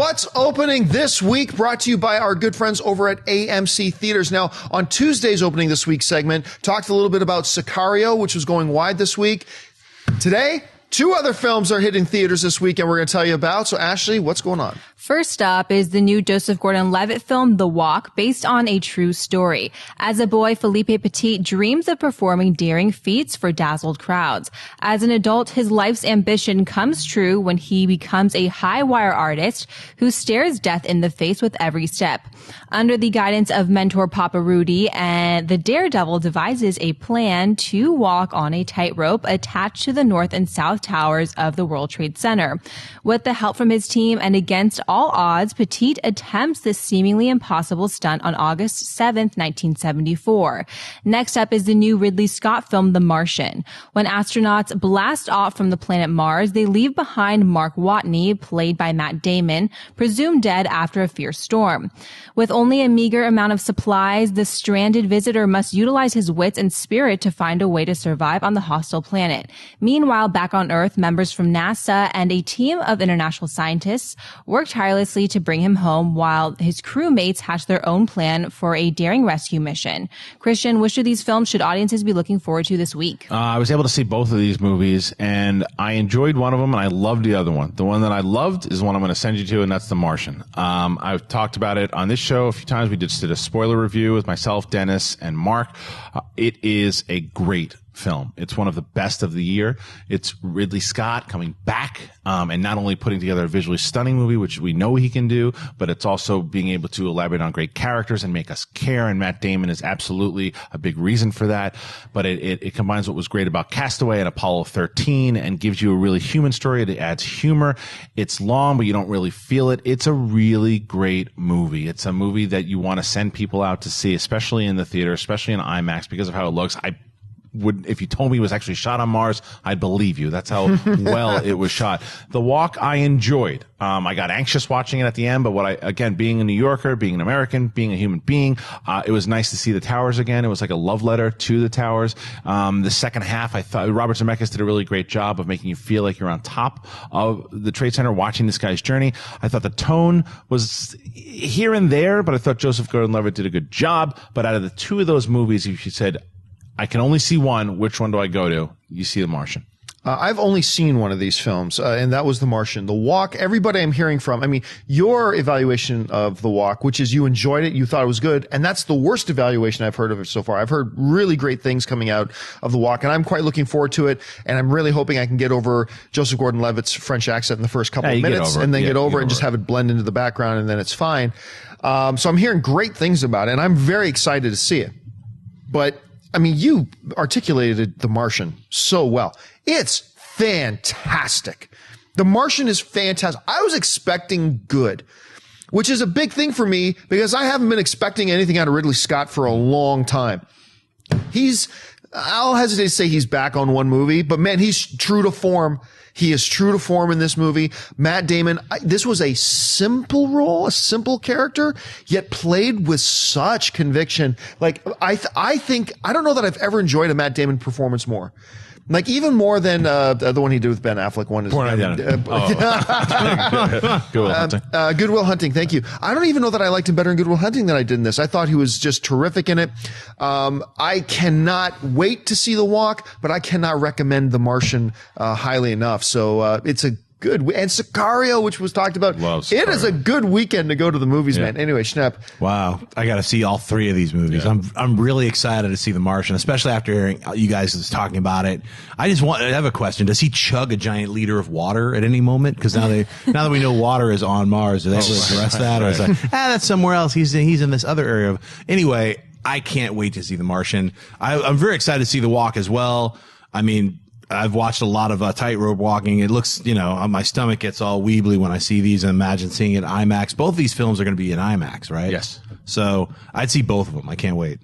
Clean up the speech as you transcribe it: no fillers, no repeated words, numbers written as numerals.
What's opening this week? Brought to you by our good friends over at AMC Theaters. Now, on Tuesday's opening this week segment, talked a little bit about Sicario, which was going wide this week. Today, 2 other films are hitting theaters this week, and we're going to tell you about. So, Ashley, what's going on? First up is the new Joseph Gordon-Levitt film, The Walk, based on a true story. As a boy, Felipe Petit dreams of performing daring feats for dazzled crowds. As an adult, his life's ambition comes true when he becomes a high-wire artist who stares death in the face with every step. Under the guidance of mentor Papa Rudy, and the daredevil devises a plan to walk on a tightrope attached to the north and south towers of the World Trade Center. With the help from his team and against all odds, Petit attempts this seemingly impossible stunt on August 7th, 1974. Next up is the new Ridley Scott film, The Martian. When astronauts blast off from the planet Mars, they leave behind Mark Watney, played by Matt Damon, presumed dead after a fierce storm. With only a meager amount of supplies, the stranded visitor must utilize his wits and spirit to find a way to survive on the hostile planet. Meanwhile, back on Earth, members from NASA and a team of international scientists work tirelessly to bring him home while his crewmates hatch their own plan for a daring rescue mission. Christian, which of these films should audiences be looking forward to this week? I was able to see both of these movies, and I enjoyed one of them, and I loved the other one. The one that I loved is the one I'm going to send you to, and that's The Martian. I've talked about it on this show a few times. We just did a spoiler review with myself, Dennis, and Mark. It is a great film. It's one of the best of the year. It's Ridley Scott coming back, and not only putting together a visually stunning movie, which we know he can do, but it's also being able to elaborate on great characters and make us care. And Matt Damon is absolutely a big reason for that. But it combines what was great about Castaway and Apollo 13 and gives you a really human story. It adds humor. It's long, but you don't really feel it. It's a really great movie. It's a movie that you want to send people out to see, especially in the theater, especially in IMAX, because of how it looks. If you told me it was actually shot on Mars, I'd believe you. That's how well it was shot. The Walk, I enjoyed. I got anxious watching it at the end, but again, being a New Yorker, being an American, being a human being, it was nice to see the towers again. It was like a love letter to the towers. The second half, I thought Robert Zemeckis did a really great job of making you feel like you're on top of the Trade Center watching this guy's journey. I thought the tone was here and there, but I thought Joseph Gordon-Levitt did a good job. But out of the 2 of those movies, if you said, I can only see one, which one do I go to? You see The Martian. I've only seen one of these films, and that was The Martian. The Walk, everybody I'm hearing from, I mean, your evaluation of The Walk, which is you enjoyed it, you thought it was good, and that's the worst evaluation I've heard of it so far. I've heard really great things coming out of The Walk, and I'm quite looking forward to it, and I'm really hoping I can get over Joseph Gordon-Levitt's French accent in the first couple of minutes, and then get over it and just have it blend into the background, and then it's fine. So I'm hearing great things about it, and I'm very excited to see it. But I mean, you articulated The Martian so well. It's fantastic. The Martian is fantastic. I was expecting good, which is a big thing for me because I haven't been expecting anything out of Ridley Scott for a long time. I'll hesitate to say he's back on one movie, but man, he's true to form. He is true to form in this movie. Matt Damon, this was a simple role, a simple character, yet played with such conviction. Like, I think, I don't know that I've ever enjoyed a Matt Damon performance more. Like, even more than the one he did with Ben Affleck. One is Born Identity. Good Will Hunting. Good Will Hunting. Thank you. I don't even know that I liked him better in Good Will Hunting than I did in this. I thought he was just terrific in it. I cannot wait to see The Walk, but I cannot recommend The Martian highly enough. So it's a good, and Sicario, which was talked about. It is a good weekend to go to the movies, man. Anyway, Schnepp. Wow. I got to see all 3 of these movies. Yeah. I'm really excited to see The Martian, especially after hearing you guys talking about it. I have a question. Does he chug a giant liter of water at any moment? Because now that we know water is on Mars, do they address that? Or is that, that's somewhere else. He's in this other area. Anyway, I can't wait to see The Martian. I'm very excited to see The Walk as well. I mean, I've watched a lot of tightrope walking. It looks, my stomach gets all weebly when I see these and imagine seeing it in IMAX. Both of these films are going to be in IMAX, right? Yes. So I'd see both of them. I can't wait.